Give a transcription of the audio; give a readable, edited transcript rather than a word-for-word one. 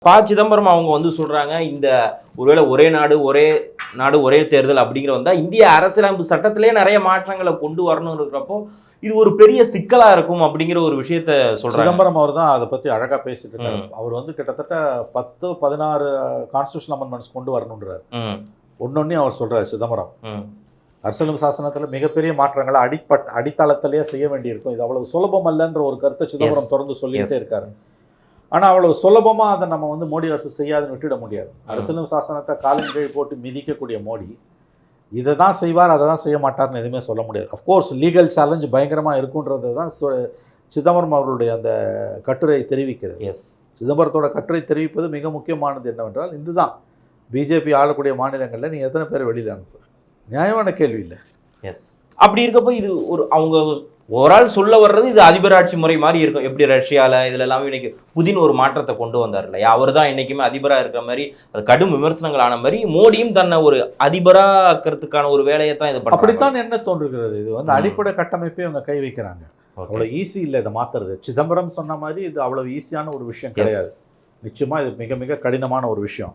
சிதம்பரம் அவங்க வந்து சொல்றாங்க, இந்த ஒருவேளை ஒரே நாடு ஒரே தேர்தல் அப்படிங்கிற வந்தா இந்திய அரசியலமைப்பு சட்டத்திலே நிறைய மாற்றங்களை கொண்டு வரணும் இருக்கிறப்போ இது ஒரு பெரிய சிக்கலா இருக்கும் அப்படிங்கிற ஒரு விஷயத்த சொல்றாங்க. சிதம்பரம் அவர் தான் அதை பத்தி அழகா பேசிட்டு இருக்காரு. அவர் வந்து கிட்டத்தட்ட 10-16 கான்ஸ்டியூஷன் அமெண்ட்மெண்ட்ஸ் கொண்டு வரணுன்றார். ஒன்னொன்னே அவர் சொல்றாரு சிதம்பரம். அரசியலமைப்பு சாசனத்துல மிகப்பெரிய மாற்றங்களை அடித்தளத்திலேயே செய்ய வேண்டியிருக்கும். இது அவ்வளவு சுலபம் அல்லன்ற ஒரு கருத்தை சிதம்பரம் தொடர்ந்து சொல்லிட்டே இருக்காரு. ஆனா அவ்வளவு சுலபமா அதை நம்ம வந்து மோடி அரசு செய்யாதுன்னு விட்டுட முடியாது. அரசியலமைப்பு சாசனத்தை காலின் கீழ் போட்டு மிதிக்கக்கூடிய மோடி இதை தான் செய்வார், அதை தான் செய்ய மாட்டார்னு எதுவுமே சொல்ல முடியாது. அஃப்கோர்ஸ் லீகல் சேலஞ்ச் பயங்கரமாக இருக்குன்றது தான் சிதம்பரம் அவர்களுடைய அந்த கட்டுரை தெரிவிக்கிறது. சிதம்பரத்தோட கட்டுரை தெரிவிப்பது மிக முக்கியமானது என்னவென்றால், இதுதான் பிஜேபி ஆளக்கூடிய மாநிலங்களில் நீ எத்தனை பேர் வெளியில் அனுப்பு? நியாயமான கேள்வி இல்லை. அப்படி இருக்கப்போ இது ஒரு அவங்க ஓவரால் சொல்ல வர்றது இது அதிபராட்சி முறை மாதிரி இருக்கும். எப்படி ரஷ்யாவில் இதில் எல்லாமே இன்னைக்கு புதின் ஒரு மாற்றத்தை கொண்டு வந்தார் இல்லையா? அவர் தான் என்றைக்குமே அதிபராக இருக்கிற மாதிரி அது கடும் விமர்சனங்கள் ஆன மாதிரி மோடியும் தன்னை ஒரு அதிபராக்கிறதுக்கான ஒரு வேலையை தான் இது அப்படித்தான் என்ன தோன்றுகிறது. இது வந்து அடிப்படை கட்டமைப்பே அவங்க கை வைக்கிறாங்க. அவ்வளோ ஈஸி இல்லை இதை மாற்றுறது. சிதம்பரம் சொன்ன மாதிரி இது அவ்வளோ ஈஸியான ஒரு விஷயம் கிடையாது. நிச்சயமாக இது மிக மிக கடினமான ஒரு விஷயம்.